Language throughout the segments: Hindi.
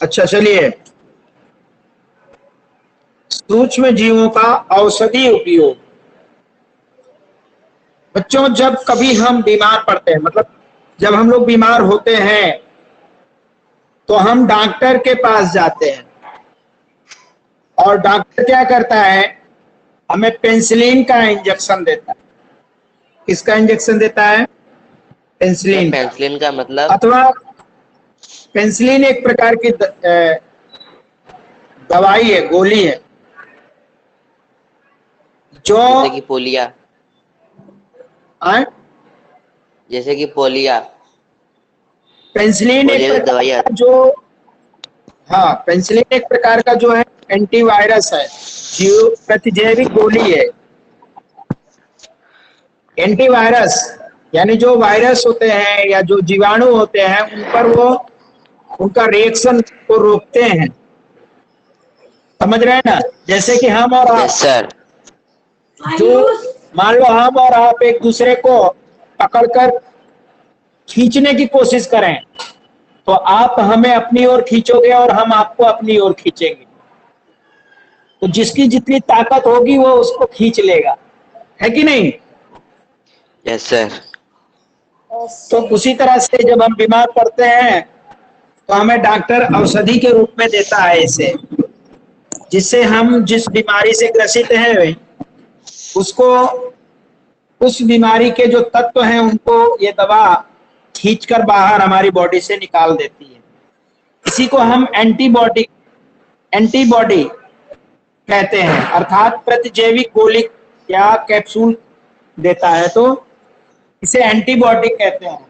अच्छा चलिए, सूक्ष्म जीवों का औषधि उपयोग। बच्चों, जब कभी हम बीमार पड़ते हैं, मतलब जब हम लोग बीमार होते हैं तो हम डॉक्टर के पास जाते हैं और डॉक्टर क्या करता है, हमें पेनिसिलिन का इंजेक्शन देता है। किसका इंजेक्शन देता है? सर पेनिसिलिन का। पेंसिलिन का मतलब? अथवा पेनिसिलिन एक प्रकार की दवाई है, गोली है, जो जैसे कि पोलिया। आए, जैसे कि पोलिया। पेनिसिलिन एक पोलियो की प्रकार दवाई का जो, हाँ, पेनिसिलिन एक प्रकार का जो है एंटीवायरस है, जीव प्रतिजैविक गोली है। एंटीवायरस यानी जो वायरस होते हैं या जो जीवाणु होते हैं उन पर वो उनका रिएक्शन को रोकते हैं। समझ रहे हैं ना? जैसे कि हम और यस आप, सर। जो मान लो हम और आप एक दूसरे को पकड़कर खींचने की कोशिश करें, तो आप हमें अपनी ओर खींचोगे और हम आपको अपनी ओर खींचेंगे। तो जिसकी जितनी ताकत होगी वो उसको खींच लेगा, है कि नहीं? Yes sir. तो उसी तरह से जब हम बीमार पड़ते हैं तो हमें डॉक्टर औषधि के रूप में देता है इसे, जिससे हम जिस बीमारी से ग्रसित हैं उसको, उस बीमारी के जो तत्व हैं उनको ये दवा खींचकर बाहर हमारी बॉडी से निकाल देती है। इसी को हम एंटीबॉडी एंटीबॉडी कहते हैं, अर्थात प्रतिजैविक गोली या कैप्सूल देता है, तो इसे एंटीबॉडी कहते हैं।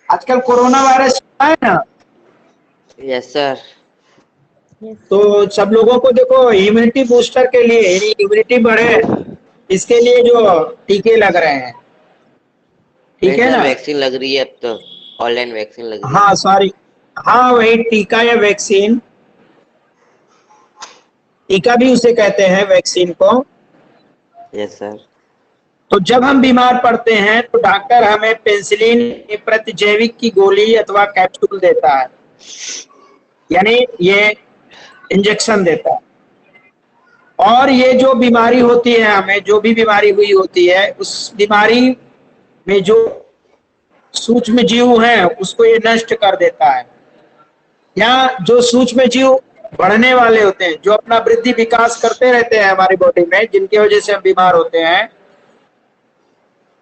आजकल कोरोना वायरस है ना, यस सर। तो सब लोगों को देखो इम्यूनिटी बूस्टर के लिए, यानी इम्यूनिटी बढ़े, इसके लिए जो टीके लग रहे हैं, ठीक नहीं है सर, ना? वैक्सीन लग रही है अब तो। ऑनलाइन वैक्सीन लग रही हाँ है। सॉरी, हाँ वही टीका या वैक्सीन, टीका भी उसे कहते हैं, वैक्सीन को। Yes sir. तो जब हम बीमार पड़ते हैं तो डॉक्टर हमें पेनिसिलिन प्रतिजैविक की गोली अथवा कैप्सूल देता है, यानी ये इंजेक्शन देता है। और ये जो बीमारी होती है, हमें जो भी बीमारी हुई होती है, उस बीमारी में जो सूक्ष्म जीव हैं उसको ये नष्ट कर देता है। या जो सूक्ष्म जीव बढ़ने वाले होते हैं, जो अपना वृद्धि विकास करते रहते हैं हमारी बॉडी में, जिनकी वजह से हम बीमार होते हैं,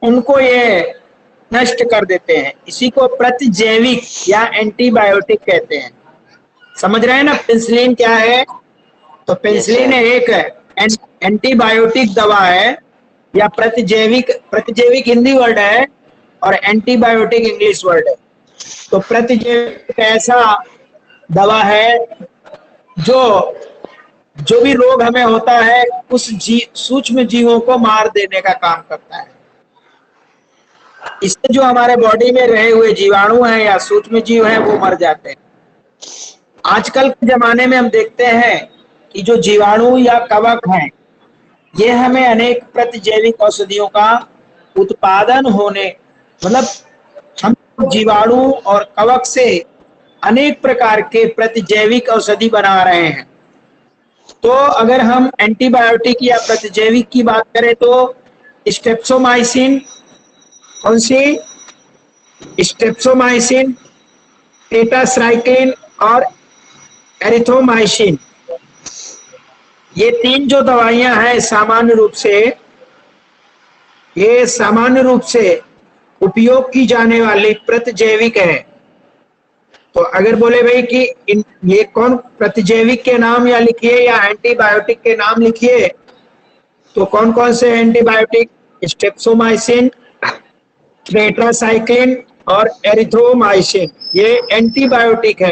उनको ये नष्ट कर देते हैं। इसी को प्रतिजैविक या एंटीबायोटिक कहते हैं। समझ रहे हैं ना पेनिसिलिन क्या है? तो यस पेनिसिलिन सर। एक एंटीबायोटिक दवा है, या प्रतिजैविक, प्रतिजैविक हिंदी वर्ड है और एंटीबायोटिक इंग्लिश वर्ड है। तो प्रतिजैविक ऐसा दवा है जो जो भी रोग हमें होता है उस सूक्ष्म जीवों को मार देने का काम करता है। इससे जो हमारे बॉडी में रहे हुए जीवाणु हैं या सूक्ष्म जीव हैं वो मर जाते हैं। आजकल के जमाने में हम देखते हैं कि जो जीवाणु या कवक हैं, ये हमें अनेक प्रतिजैविक औषधियों का उत्पादन होने, मतलब हम जीवाणु और कवक से अनेक प्रकार के प्रतिजैविक औषधि बना रहे हैं। तो अगर हम एंटीबायोटिक या प्रतिजैविक की बात करें तो स्ट्रेप्टोमाइसिन, कौन सी? स्ट्रेप्टोमाइसिन, टेट्रासाइक्लिन और एरिथ्रोमाइसिन, ये तीन जो दवाइयां हैं सामान्य रूप से उपयोग की जाने वाली प्रतिजैविक है। तो अगर बोले भाई कि ये कौन प्रतिजैविक के नाम या लिखिए या एंटीबायोटिक के नाम लिखिए, तो कौन कौन से एंटीबायोटिक? स्ट्रेप्टोमाइसिन, टेट्रासाइक्लिन और एरिथ्रोमाइसिन, ये एंटीबायोटिक है।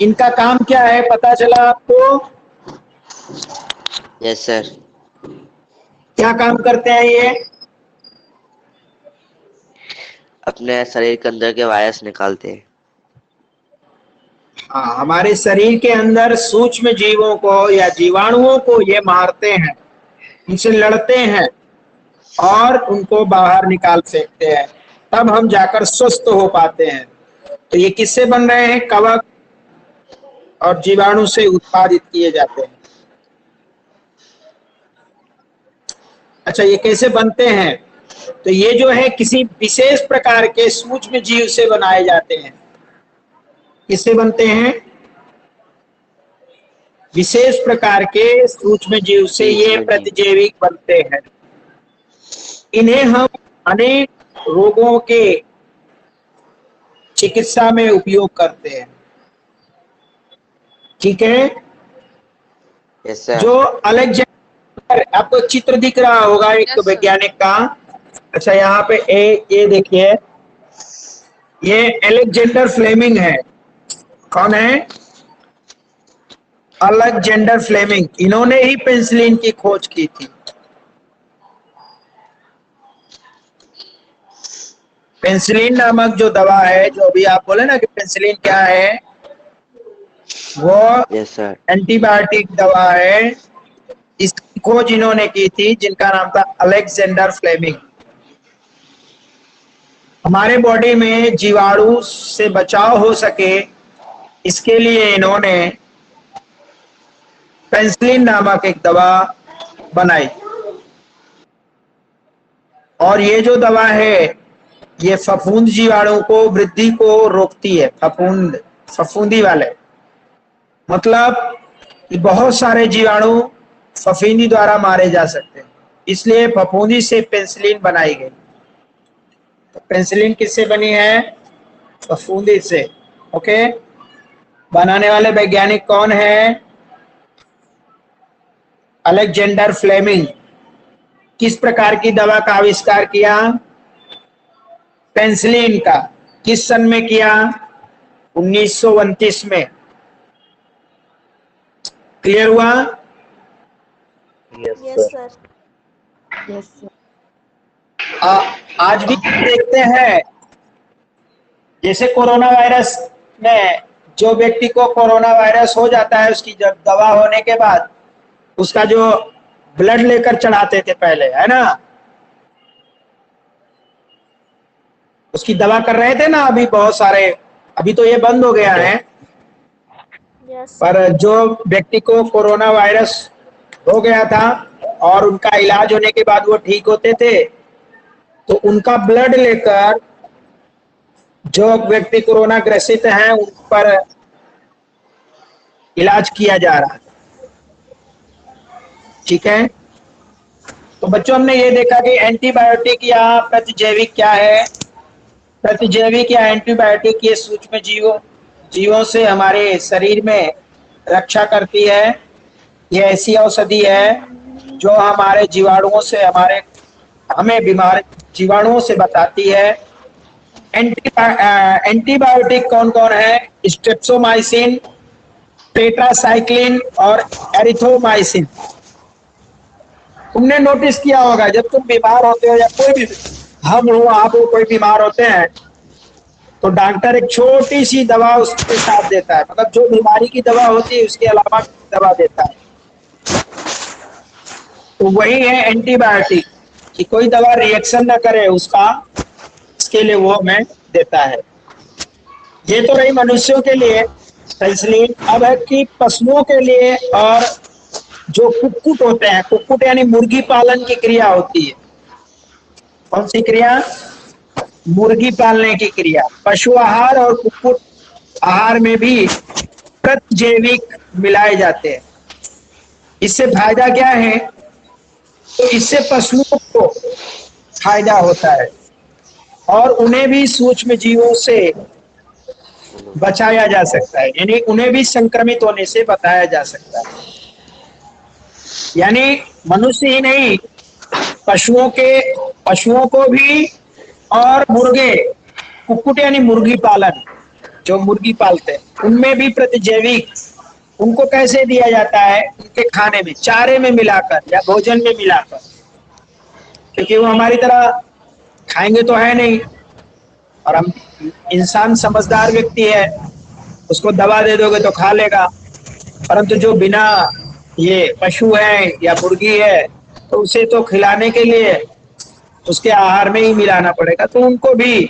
इनका काम क्या है पता चला आपको? Yes sir. क्या काम करते हैं ये? अपने शरीर के अंदर के वायरस निकालते हैं। हाँ, हमारे शरीर के अंदर सूक्ष्म जीवों को या जीवाणुओं को ये मारते हैं, उनसे लड़ते हैं और उनको बाहर निकाल फेंकते हैं, तब हम जाकर स्वस्थ हो पाते हैं। तो ये किससे बन रहे हैं? कवक, और जीवाणु से उत्पादित किए जाते हैं। अच्छा, ये कैसे बनते हैं? तो ये जो है किसी विशेष प्रकार के सूक्ष्म जीव से बनाए जाते हैं। किससे बनते हैं? विशेष प्रकार के सूक्ष्म जीव से ये सूक्ष्म जीव। प्रतिजैविक बनते हैं। इन्हें हम अनेक रोगों के चिकित्सा में उपयोग करते हैं। ठीक है। Yes sir. जो अलेक्जेंडर, आपको चित्र दिख रहा होगा एक Yes, sir. वैज्ञानिक का। अच्छा, यहाँ पे ये देखिए, ये अलेक्जेंडर फ्लेमिंग है। कौन है? Alexander Fleming. इन्होंने ही पेनिसिलिन की खोज की थी। पेनिसिलिन नामक जो दवा है, जो अभी आप बोले ना कि पेनिसिलिन क्या है, वो यस सर। एंटीबायोटिक दवा है। इसकी खोज इन्होंने की थी, जिनका नाम था अलेक्जेंडर फ्लेमिंग। हमारे बॉडी में जीवाणु से बचाव हो सके, इसके लिए इन्होंने पेनिसिलिन नामक एक दवा बनाई। और ये जो दवा है, ये फफूंद जीवाणु को वृद्धि को रोकती है। फफूंदी वाले, मतलब कि बहुत सारे जीवाणु फफूंदी द्वारा मारे जा सकते हैं, इसलिए फफूंदी से पेनिसिलिन बनाई गई। तो पेनिसिलिन किससे बनी है? फफूंदी से। ओके। बनाने वाले वैज्ञानिक कौन है? Alexander Fleming. किस प्रकार की दवा का आविष्कार किया? पेनिसिलिन का। किस सन में किया? 1929 में। क्लियर हुआ? Yes Yes, sir. sir. Yes, sir. आज भी देखते हैं, जैसे कोरोना वायरस में जो व्यक्ति को कोरोना वायरस हो जाता है, उसकी जब दवा होने के बाद उसका जो ब्लड लेकर चढ़ाते थे पहले, है ना, उसकी दवा कर रहे थे ना अभी बहुत सारे। अभी तो ये बंद हो गया है, Yes, sir. पर जो व्यक्ति को कोरोना वायरस हो गया था और उनका इलाज होने के बाद वो ठीक होते थे, तो उनका ब्लड लेकर जो व्यक्ति कोरोना ग्रसित हैं उन पर इलाज किया जा रहा है। ठीक है। तो बच्चों, हमने ये देखा कि एंटीबायोटिक या प्रतिजैविक क्या है। प्रतिजैविक या एंटीबायोटिक ये सूक्ष्म जीवों से हमारे शरीर में रक्षा करती है। ये ऐसी औषधि है जो हमारे जीवाणुओं से हमें बीमार जीवाणुओं से बचाती है। एंटीबायोटिक कौन कौन है? स्ट्रेप्टोमाइसिन, टेट्रासाइक्लिन और एरिथ्रोमाइसिन। तुमने नोटिस किया होगा, जब तुम बीमार होते हो या कोई भी, हम हो आप हो, कोई बीमार होते हैं तो डॉक्टर एक छोटी सी दवा उसके साथ देता है, मतलब जो बीमारी की दवा होती है उसके अलावा दवा देता है। तो वही है एंटीबायोटिक, कि कोई दवा रिएक्शन ना करे इसके लिए वो हमें देता है। ये तो रही मनुष्यों के लिए पेनिसिलिन। अब है कि पशुओं के लिए, और जो कुक्कुट होते हैं, कुक्कुट यानी मुर्गी पालन की क्रिया होती है। कौन सी क्रिया? मुर्गी पालने की क्रिया। पशु आहार और कुक्कुट आहार में भी प्रतिजैविक मिलाए जाते हैं। इससे फायदा क्या है? तो इससे पशुओं को फायदा होता है और उन्हें भी सूक्ष्म जीवों से बचाया जा सकता है, यानी उन्हें भी संक्रमित होने से बचाया जा सकता है। यानी मनुष्य ही नहीं, पशुओं को भी, और मुर्गे, कुक्कुट यानी मुर्गी पालन, जो मुर्गी पालते हैं, उनमें भी प्रतिजैविक उनको कैसे दिया जाता है? उनके खाने में, चारे में मिलाकर या भोजन में मिलाकर, क्योंकि वो हमारी तरह खाएंगे तो है नहीं, और हम इंसान समझदार व्यक्ति है, उसको दवा दे दोगे तो खा लेगा। परंतु जो बिना ये पशु है या मुर्गी है, तो उसे तो खिलाने के लिए उसके आहार में ही मिलाना पड़ेगा। तो उनको भी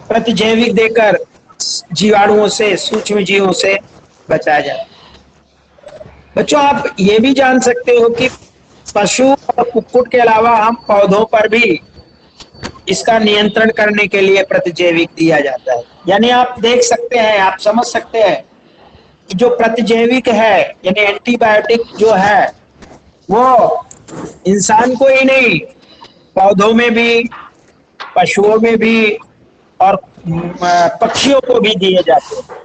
प्रतिजैविक देकर जीवाणुओं से, सूक्ष्म जीवों से बचाया जाता है। बच्चों, आप ये भी जान सकते हो कि पशु और कुक्कुट के अलावा हम पौधों पर भी इसका नियंत्रण करने के लिए प्रतिजैविक दिया जाता है। यानी आप देख सकते हैं, आप समझ सकते हैं कि जो प्रतिजैविक है यानी एंटीबायोटिक जो है वो इंसान को ही नहीं, पौधों में भी, पशुओं में भी और पक्षियों को भी दिए जाते हैं।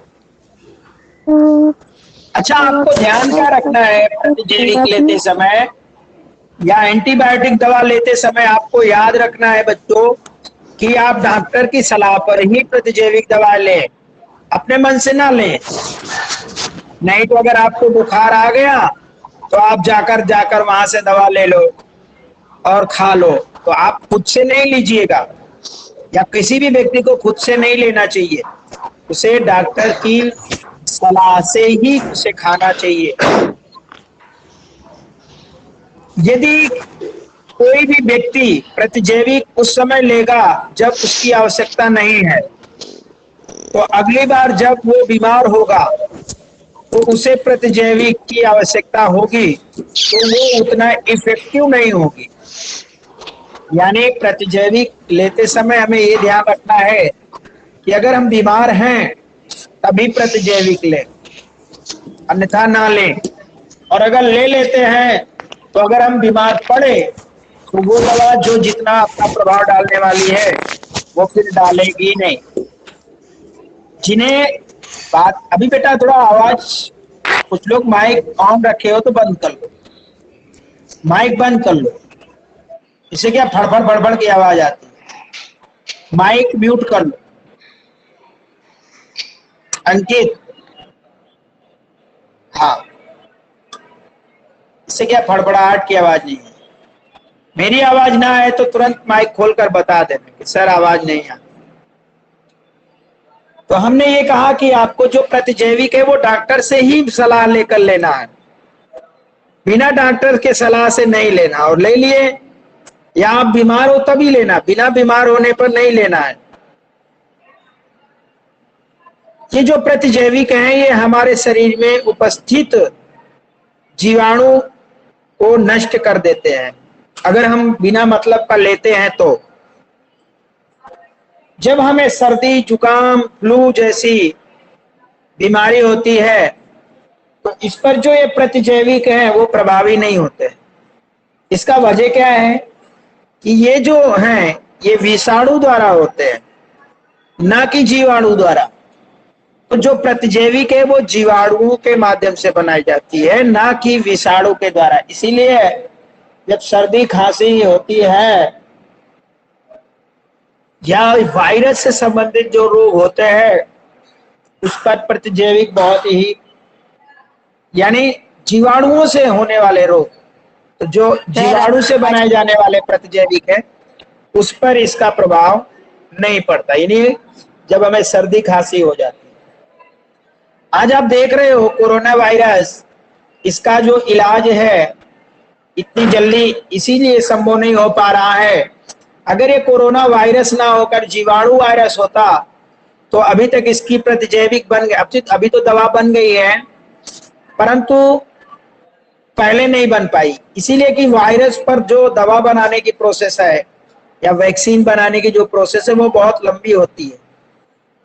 अच्छा, आपको ध्यान क्या रखना है प्रतिजैविक लेते समय या एंटीबायोटिक दवा लेते समय? आपको याद रखना है बच्चों कि आप डॉक्टर की सलाह पर ही प्रतिजैविक दवा लें, अपने मन से ना लें। नहीं तो अगर आपको बुखार आ गया तो आप जाकर वहां से दवा ले लो और खा लो, तो आप खुद से नहीं लीजिएगा, या किसी भी व्यक्ति को खुद से नहीं लेना चाहिए, उसे डॉक्टर की सलाह से ही उसे खाना चाहिए। यदि कोई भी व्यक्ति प्रतिजैविक उस समय लेगा जब उसकी आवश्यकता नहीं है, तो अगली बार जब वो बीमार होगा तो उसे प्रतिजैविक की आवश्यकता होगी तो वो उतना इफेक्टिव नहीं होगी। यानी प्रतिजैविक लेते समय हमें ये ध्यान रखना है कि अगर हम बीमार हैं तभी प्रतिजैविक लें, अन्यथा ना लें। और अगर ले लेते हैं तो अगर हम बीमार पड़े तो वो दवा जो जितना अपना प्रभाव डालने वाली है वो फिर डालेगी नहीं। जिन्हें बात अभी बेटा थोड़ा आवाज, कुछ लोग माइक ऑन रखे हो तो बंद कर लो, माइक बंद कर लो, इससे क्या फड़फड़ फड़फड़ की आवाज आती है। माइक म्यूट कर लो। अंकित, हाँ, इससे क्या फड़फड़ाहट की आवाज नहीं है। मेरी आवाज ना आए तो तुरंत माइक खोलकर बता देना कि सर आवाज नहीं आ। तो हमने ये कहा कि आपको जो प्रतिजैविक है वो डॉक्टर से ही सलाह लेकर लेना है, बिना डॉक्टर के सलाह से नहीं लेना। और ले लिए या आप बीमार हो तभी लेना, बिना बीमार होने पर नहीं लेना है। ये जो प्रतिजैविक हैं ये हमारे शरीर में उपस्थित जीवाणु को नष्ट कर देते हैं अगर हम बिना मतलब का लेते हैं। तो जब हमें सर्दी, जुकाम, फ्लू जैसी बीमारी होती है तो इस पर जो ये प्रतिजैविक हैं वो प्रभावी नहीं होते। इसका वजह क्या है कि ये जो हैं ये विषाणु द्वारा होते हैं, ना कि जीवाणु द्वारा। तो जो प्रतिजैविक है वो जीवाणुओं के माध्यम से बनाई जाती है, ना कि विषाणु के द्वारा। इसीलिए जब सर्दी खांसी होती है या वायरस से संबंधित जो रोग होते हैं उस पर प्रतिजैविक बहुत ही, यानी जीवाणुओं से होने वाले रोग, तो जो जीवाणु से बनाए जाने वाले प्रतिजैविक है उस पर इसका प्रभाव नहीं पड़ता। यानी जब हमें सर्दी खांसी हो जाती है, आज आप देख रहे हो कोरोना वायरस, इसका जो इलाज है इतनी जल्दी इसीलिए संभव नहीं हो पा रहा है। अगर ये कोरोना वायरस ना होकर जीवाणु वायरस होता तो अभी तक इसकी प्रतिजैविक बन गए, अभी तो दवा बन गई है, परंतु पहले नहीं बन पाई। इसीलिए कि वायरस पर जो दवा बनाने की प्रोसेस है या वैक्सीन बनाने की जो प्रोसेस है वो बहुत लंबी होती है,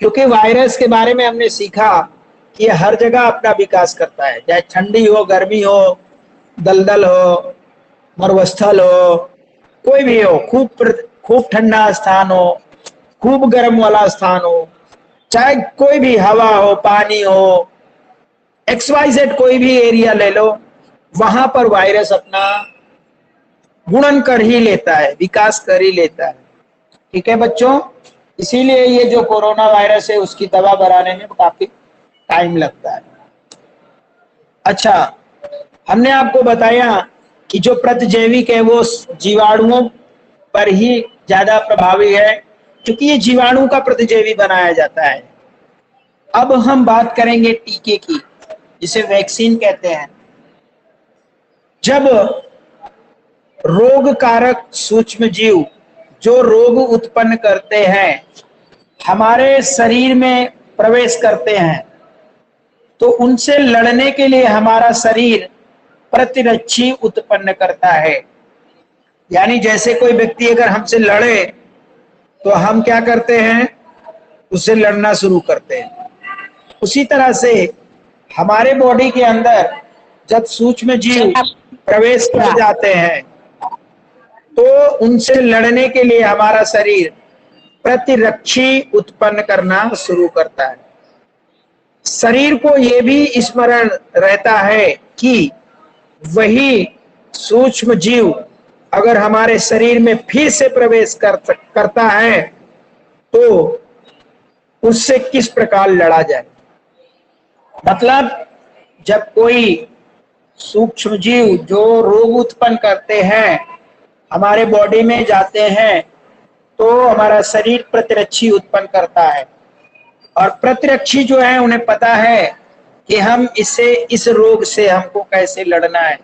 क्योंकि वायरस के बारे में हमने सीखा कि हर जगह अपना विकास करता है, चाहे ठंडी हो, गर्मी हो, दलदल हो, मरुस्थल हो, कोई भी हो, खूब ठंडा स्थान हो, खूब गर्म वाला स्थान हो, चाहे कोई भी हवा हो, पानी हो, XYZ कोई भी एरिया ले लो, वहां पर वायरस अपना गुणन कर ही लेता है, विकास कर ही लेता है। ठीक है बच्चों, इसीलिए ये जो कोरोना वायरस है उसकी दवा बनाने में काफी टाइम लगता है। अच्छा, हमने आपको बताया कि जो प्रतिजैविक है वो जीवाणुओं पर ही ज्यादा प्रभावी है, क्योंकि ये जीवाणु का प्रतिजैवी बनाया जाता है। अब हम बात करेंगे टीके की, जिसे वैक्सीन कहते हैं। जब रोग कारक सूक्ष्म जीव जो रोग उत्पन्न करते हैं हमारे शरीर में प्रवेश करते हैं तो उनसे लड़ने के लिए हमारा शरीर प्रतिरक्षी उत्पन्न करता है। यानी जैसे कोई व्यक्ति अगर हमसे लड़े तो हम क्या करते हैं, उससे लड़ना शुरू करते हैं। उसी तरह से हमारे बॉडी के अंदर जब सूक्ष्म जीव प्रवेश कर जाते हैं तो उनसे लड़ने के लिए हमारा शरीर प्रतिरक्षी उत्पन्न करना शुरू करता है। शरीर को यह भी स्मरण रहता है कि वही सूक्ष्म जीव अगर हमारे शरीर में फिर से प्रवेश करता है तो उससे किस प्रकार लड़ा जाए। मतलब जब कोई सूक्ष्म जीव जो रोग उत्पन्न करते हैं हमारे बॉडी में जाते हैं तो हमारा शरीर प्रतिरक्षी उत्पन्न करता है, और प्रतिरक्षी जो है उन्हें पता है कि हम इस रोग से हमको कैसे लड़ना है,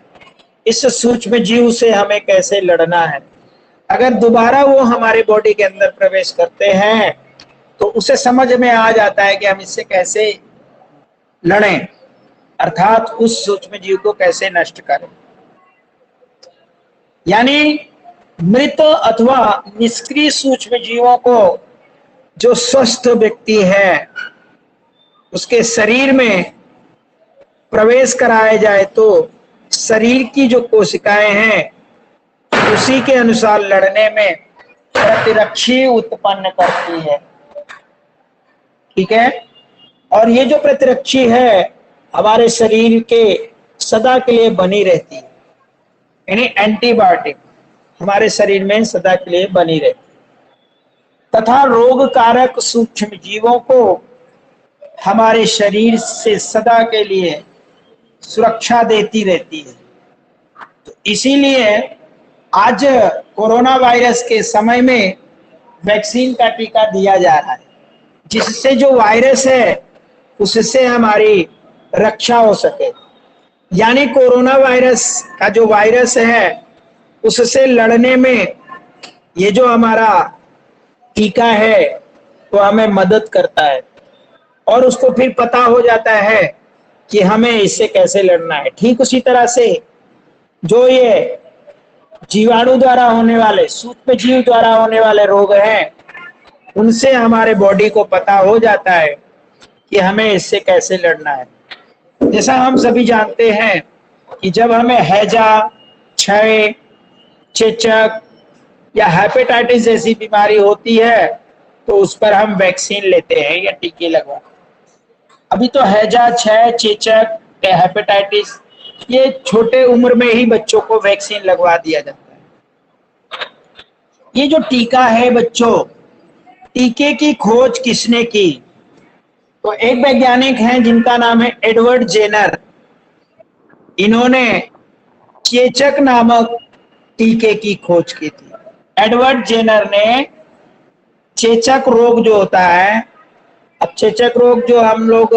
इस सूक्ष्म जीव से हमें कैसे लड़ना है। अगर दोबारा वो हमारे बॉडी के अंदर प्रवेश करते हैं तो उसे समझ में आ जाता है कि हम इससे कैसे लड़ें, अर्थात उस सूक्ष्म जीव को कैसे नष्ट करें। यानी मृत अथवा निष्क्रिय सूक्ष्म जीवों को जो स्वस्थ व्यक्ति है उसके शरीर में प्रवेश कराया जाए तो शरीर की जो कोशिकाएं हैं उसी के अनुसार लड़ने में प्रतिरक्षी उत्पन्न करती है। ठीक है, और ये जो प्रतिरक्षी है हमारे शरीर के सदा के लिए बनी रहती है, यानी एंटीबायोटिक हमारे शरीर में सदा के लिए बनी रहती है, तथा रोग कारक सूक्ष्म जीवों को हमारे शरीर से सदा के लिए सुरक्षा देती रहती है। तो इसीलिए आज कोरोना वायरस के समय में वैक्सीन का टीका दिया जा रहा है, जिससे जो वायरस है उससे हमारी रक्षा हो सके। यानी कोरोना वायरस का जो वायरस है उससे लड़ने में ये जो हमारा टीका है तो हमें मदद करता है, और उसको फिर पता हो जाता है कि हमें इससे कैसे लड़ना है। ठीक उसी तरह से जो ये जीवाणु द्वारा होने वाले, सूक्ष्म जीव द्वारा होने वाले रोग हैं उनसे हमारे बॉडी को पता हो जाता है कि हमें इससे कैसे लड़ना है। जैसा हम सभी जानते हैं कि जब हमें हैजा, क्षय, चेचक या हेपेटाइटिस जैसी बीमारी होती है तो उस पर हम वैक्सीन लेते हैं या टीके लगवाते हैं। अभी तो हैजा, क्षय, चेचक या हेपेटाइटिस ये छोटे उम्र में ही बच्चों को वैक्सीन लगवा दिया जाता है। ये जो टीका है बच्चों, टीके की खोज किसने की? तो एक वैज्ञानिक हैं जिनका नाम है एडवर्ड जेनर। इन्होंने चेचक नामक टीके की खोज की थी। एडवर्ड जेनर ने चेचक रोग जो होता है, अब चेचक रोग जो हम लोग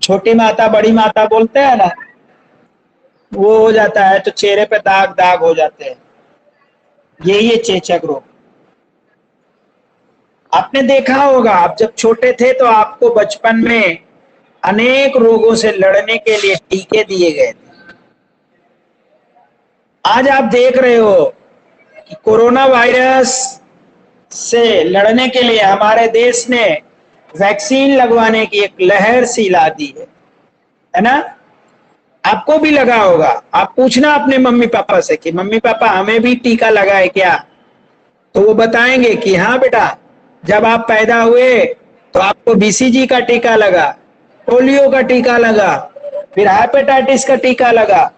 छोटी माता बड़ी माता बोलते हैं ना, वो हो जाता है तो चेहरे पे दाग दाग हो जाते हैं, यही है चेचक रोग। आपने देखा होगा आप जब छोटे थे तो आपको बचपन में अनेक रोगों से लड़ने के लिए टीके दिए गए थे। आज आप देख रहे हो कि कोरोना वायरस से लड़ने के लिए हमारे देश ने वैक्सीन लगवाने की एक लहर सी ला दी है ना। आपको भी लगा होगा, आप पूछना अपने मम्मी पापा से कि मम्मी पापा हमें भी टीका लगाए क्या, तो वो बताएंगे कि हाँ बेटा, जब आप पैदा हुए तो आपको बीसीजी का टीका लगा, पोलियो का टीका लगा, फिर हेपेटाइटिस का टीका लगा,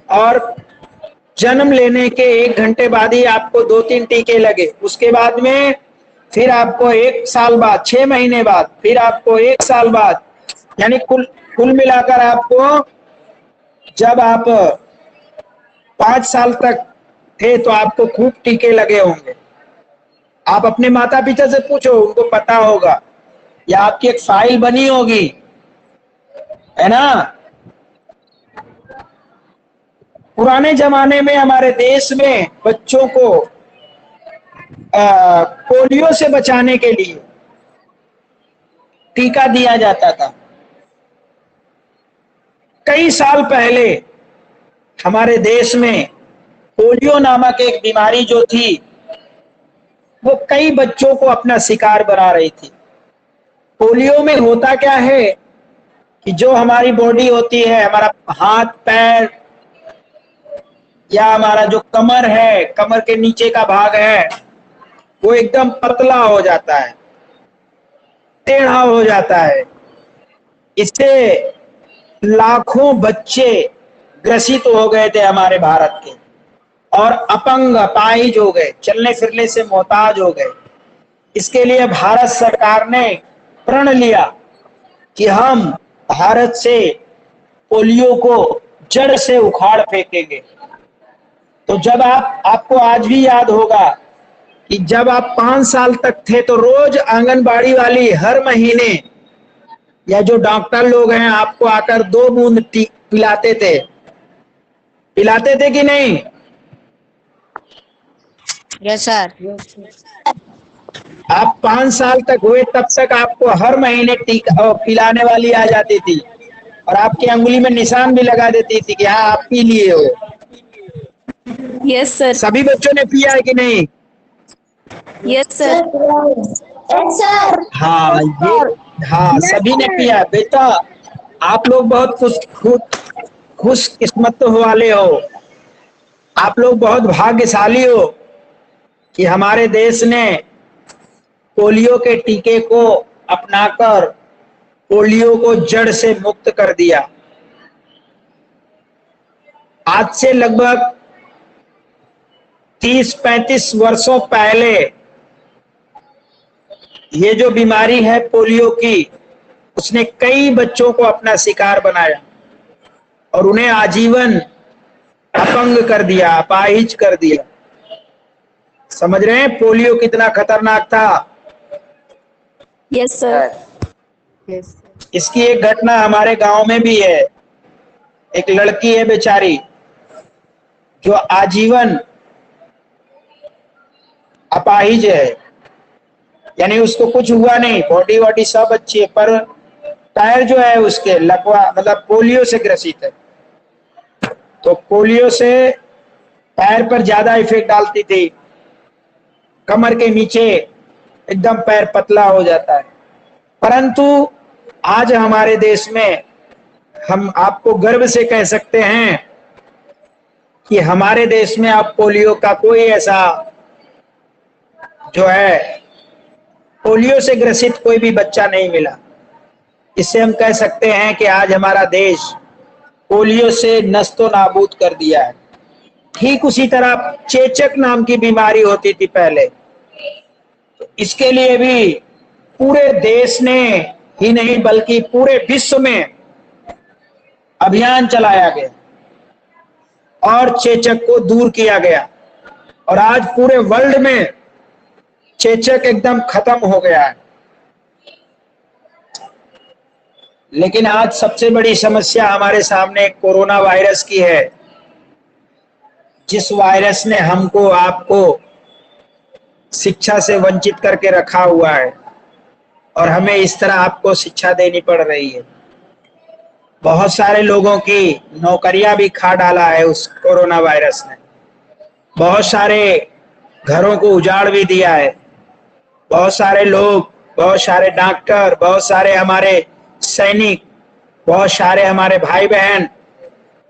और जन्म लेने के 1 घंटे बाद ही आपको 2-3 टीके लगे। उसके बाद में फिर आपको 1 साल बाद, 6 महीने बाद, फिर आपको 1 साल बाद, यानी कुल मिलाकर आपको जब आप 5 साल तक थे तो आपको खूब टीके लगे होंगे। आप अपने माता पिता से पूछो, उनको पता होगा, या आपकी एक फाइल बनी होगी, है ना। पुराने जमाने में हमारे देश में बच्चों को पोलियो से बचाने के लिए टीका दिया जाता था। कई साल पहले हमारे देश में पोलियो नामक एक बीमारी जो थी वो कई बच्चों को अपना शिकार बना रही थी। पोलियो में होता क्या है कि जो हमारी बॉडी होती है, हमारा हाथ पैर या हमारा जो कमर है, कमर के नीचे का भाग है, वो एकदम पतला हो जाता है, टेढ़ा हो जाता है। इससे लाखों बच्चे ग्रसित हो गए थे हमारे भारत के, और अपंग अपाहिज हो गए, चलने फिरने से मोहताज हो गए। इसके लिए भारत सरकार ने प्रण लिया कि हम भारत से पोलियो को जड़ से उखाड़ फेंकेंगे। तो जब आपको आज भी याद होगा कि जब आप 5 साल तक थे तो रोज आंगनबाड़ी वाली हर महीने या जो डॉक्टर लोग हैं आपको आकर 2 बूंद पिलाते थे कि नहीं? Yes sir. आप 5 साल तक हुए तब तक आपको हर महीने टीका पिलाने वाली आ जाती थी और आपकी अंगुली में निशान भी लगा देती थी कि हाँ आप पी लिए हो। Yes sir. सभी बच्चों ने पिया है कि नहीं? Yes sir. हाँ सभी ने पिया। बेटा आप लोग बहुत खुश किस्मत वाले हो, आप लोग बहुत भाग्यशाली हो कि हमारे देश ने पोलियो के टीके को अपनाकर पोलियो को जड़ से मुक्त कर दिया। आज से लगभग 30-35 वर्षों पहले ये जो बीमारी है पोलियो की, उसने कई बच्चों को अपना शिकार बनाया और उन्हें आजीवन अपंग कर दिया, अपाहिज कर दिया। समझ रहे हैं पोलियो कितना खतरनाक था? Yes sir. इसकी एक घटना हमारे गांव में भी है। एक लड़की है बेचारी जो आजीवन अपाहिज है, यानी उसको कुछ हुआ नहीं, बॉडी वॉडी सब अच्छी है, पर पैर जो है उसके लकवा मतलब पोलियो से ग्रसित है। तो पोलियो से पैर पर ज्यादा इफेक्ट डालती थी, कमर के नीचे एकदम पैर पतला हो जाता है। परंतु आज हमारे देश में हम आपको गर्व से कह सकते हैं कि हमारे देश में अब पोलियो का कोई ऐसा जो है पोलियो से ग्रसित कोई भी बच्चा नहीं मिला। इससे हम कह सकते हैं कि आज हमारा देश पोलियो से नस्तो नाबूद कर दिया है। ठीक उसी तरह चेचक नाम की बीमारी होती थी पहले, तो इसके लिए भी पूरे देश ने ही नहीं बल्कि पूरे विश्व में अभियान चलाया गया और चेचक को दूर किया गया, और आज पूरे वर्ल्ड में चेचक एकदम खत्म हो गया है। लेकिन आज सबसे बड़ी समस्या हमारे सामने कोरोना वायरस की है, जिस वायरस ने हमको आपको शिक्षा से वंचित करके रखा हुआ है और हमें इस तरह आपको शिक्षा देनी पड़ रही है। बहुत सारे लोगों की नौकरियां भी खा डाला है उस कोरोना वायरस ने, बहुत सारे घरों को उजाड़ भी दिया है। बहुत सारे लोग, बहुत सारे डॉक्टर, बहुत सारे हमारे सैनिक, बहुत सारे हमारे भाई बहन,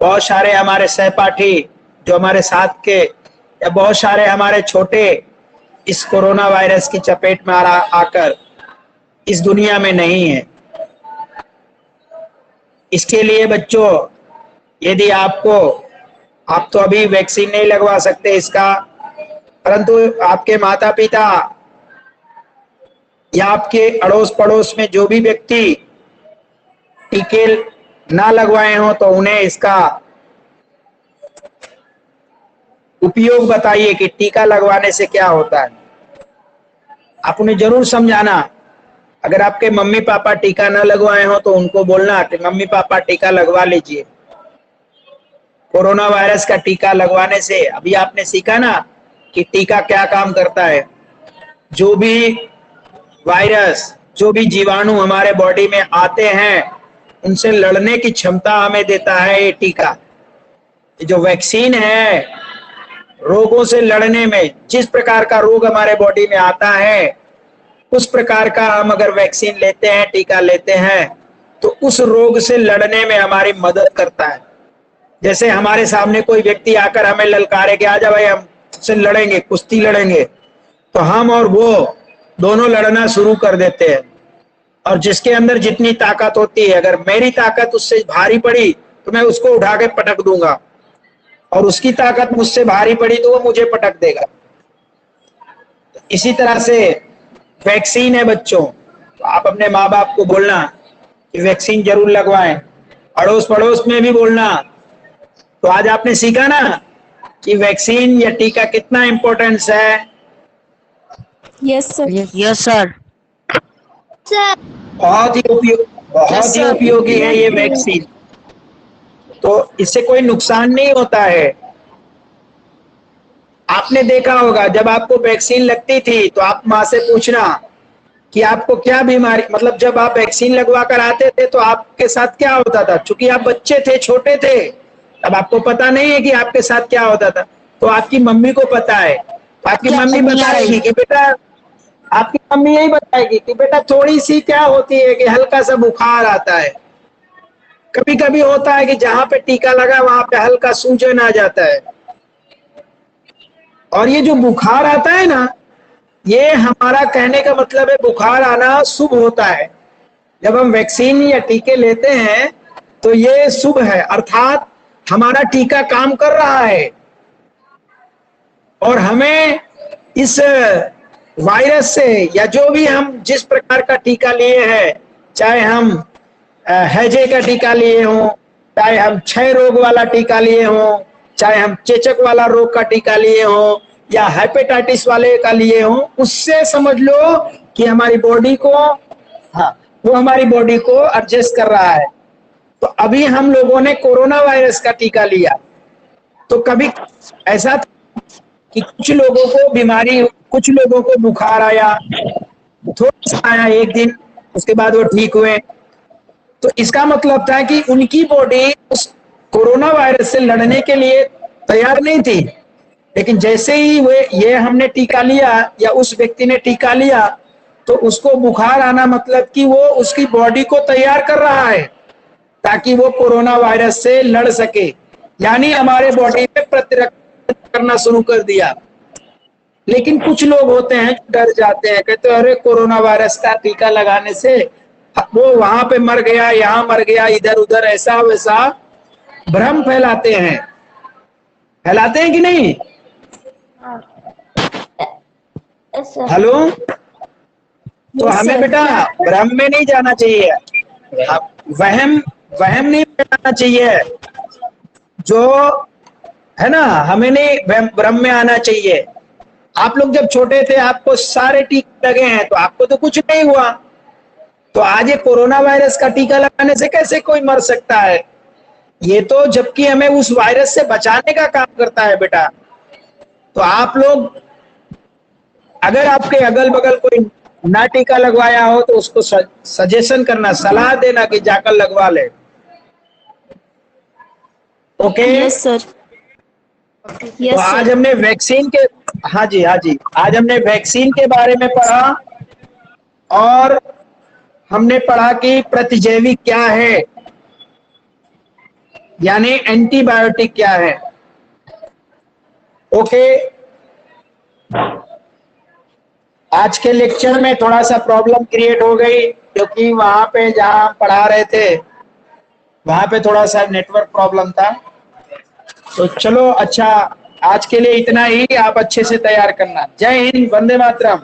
बहुत सारे हमारे सहपाठी जो हमारे साथ के, या बहुत सारे हमारे छोटे इस कोरोना वायरस की चपेट में आकर इस दुनिया में नहीं है। इसके लिए बच्चों, यदि आप तो अभी वैक्सीन नहीं लगवा सकते इसका, परंतु आपके माता पिता या आपके अड़ोस पड़ोस में जो भी व्यक्ति टीके ना लगवाए हो तो उन्हें इसका उपयोग बताइए कि टीका लगवाने से क्या होता है। आप उन्हें जरूर समझाना। अगर आपके मम्मी पापा टीका न लगवाए हो तो उनको बोलना कि मम्मी पापा टीका लगवा लीजिए। कोरोना वायरस का टीका लगवाने से अभी आपने सीखा ना कि टीका क्या काम करता है। जो भी वायरस, जो भी जीवाणु हमारे बॉडी में आते हैं उनसे लड़ने की क्षमता हमें देता है ये टीका। ये जो वैक्सीन है, रोगों से लड़ने में, जिस प्रकार का रोग हमारे बॉडी में आता है उस प्रकार का हम अगर वैक्सीन लेते हैं, टीका लेते हैं, तो उस रोग से लड़ने में हमारी मदद करता है। जैसे हमारे सामने कोई व्यक्ति आकर हमें ललकारे कि आजा भाई हम से लड़ेंगे, कुश्ती लड़ेंगे, तो हम और वो दोनों लड़ना शुरू कर देते हैं। और जिसके अंदर जितनी ताकत होती है, अगर मेरी ताकत उससे भारी पड़ी तो मैं उसको उठा के पटक दूंगा, और उसकी ताकत मुझसे भारी पड़ी तो वो मुझे पटक देगा। इसी तरह से वैक्सीन है बच्चों, तो आप अपने माँ बाप को बोलना कि वैक्सीन जरूर लगवाएं, अड़ोस पड़ोस में भी बोलना। तो आज आपने सीखा ना कि वैक्सीन या टीका कितना इम्पोर्टेंस है। Yes sir. Yes sir. बहुत ही उपयोगी है ये वैक्सीन। तो इससे कोई नुकसान नहीं होता है। आपने देखा होगा जब आपको वैक्सीन लगती थी तो आप माँ से पूछना कि आपको क्या बीमारी, मतलब जब आप वैक्सीन लगवा कर आते थे तो आपके साथ क्या होता था। चूंकि आप बच्चे थे, छोटे थे, अब आपको पता नहीं है कि आपके साथ क्या होता था, तो आपकी मम्मी को पता है। तो आपकी मम्मी बताएगी कि बेटा, आपकी मम्मी यही बताएगी कि बेटा थोड़ी सी क्या होती है कि हल्का सा बुखार आता है। कभी कभी होता है कि जहां पे टीका लगा वहां पे हल्का सूजन आ जाता है। और ये जो बुखार आता है ना, ये हमारा कहने का मतलब है बुखार आना शुभ होता है। जब हम वैक्सीन या टीके लेते हैं तो ये शुभ है, अर्थात हमारा टीका काम कर रहा है और हमें इस वायरस से, या जो भी हम जिस प्रकार का टीका लिए हैं, चाहे हम हैजे का टीका लिए हों, चाहे हम क्षय रोग वाला टीका लिए हों, चाहे हम चेचक वाला रोग का टीका लिए हों, या हेपेटाइटिस वाले का लिए हों, उससे समझ लो कि हमारी बॉडी को, हाँ, वो हमारी बॉडी को एडजस्ट कर रहा है। तो अभी हम लोगों ने कोरोना वायरस का टीका लिया, तो कभी ऐसा था कि कुछ लोगों को बीमारी, कुछ लोगों को बुखार आया, थोड़ा सा आया एक दिन, उसके बाद वो ठीक हुए। तो इसका मतलब था कि उनकी बॉडी उस कोरोना वायरस से लड़ने के लिए तैयार नहीं थी। लेकिन जैसे ही ये हमने टीका लिया या उस व्यक्ति ने टीका लिया, तो उसको बुखार आना मतलब कि वो उसकी बॉडी को तैयार कर रहा है ताकि वो कोरोना वायरस से लड़ सके। यानी हमारे बॉडी में प्रतिरक्षा करना शुरू कर दिया। लेकिन कुछ लोग होते हैं जो डर जाते हैं, कहते हैं अरे कोरोना वायरस का टीका लगाने से वो वहां पे मर गया, यहाँ मर गया, इधर उधर, ऐसा वैसा भ्रम फैलाते हैं। फैलाते हैं कि नहीं? हेलो, तो हमें बेटा भ्रम में नहीं जाना चाहिए, वहम नहीं फैलाना चाहिए, जो है ना, हमें नहीं भ्रम में आना चाहिए। आप लोग जब छोटे थे आपको सारे टीके लगे हैं तो आपको तो कुछ नहीं हुआ, तो आज ये कोरोना वायरस का टीका लगाने से कैसे कोई मर सकता है? ये तो जबकि हमें उस वायरस से बचाने का काम करता है बेटा। तो आप लोग, अगर आपके अगल बगल कोई ना टीका लगवाया हो तो उसको सजेशन करना, सलाह देना कि जाकर लगवा ले। ओके? Yes sir. तो आज हमने वैक्सीन के, हाँ जी, आज हमने वैक्सीन के बारे में पढ़ा और हमने पढ़ा कि प्रतिजैवी क्या है, यानी एंटीबायोटिक क्या है। ओके, आज के लेक्चर में थोड़ा सा प्रॉब्लम क्रिएट हो गई क्योंकि वहां पे जहां हम पढ़ा रहे थे वहां पे थोड़ा सा नेटवर्क प्रॉब्लम था। तो चलो, अच्छा, आज के लिए इतना ही। आप अच्छे से तैयार करना। जय हिंद, वंदे मातरम।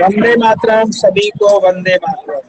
वंदे मातरम, सभी को वंदे मातरम।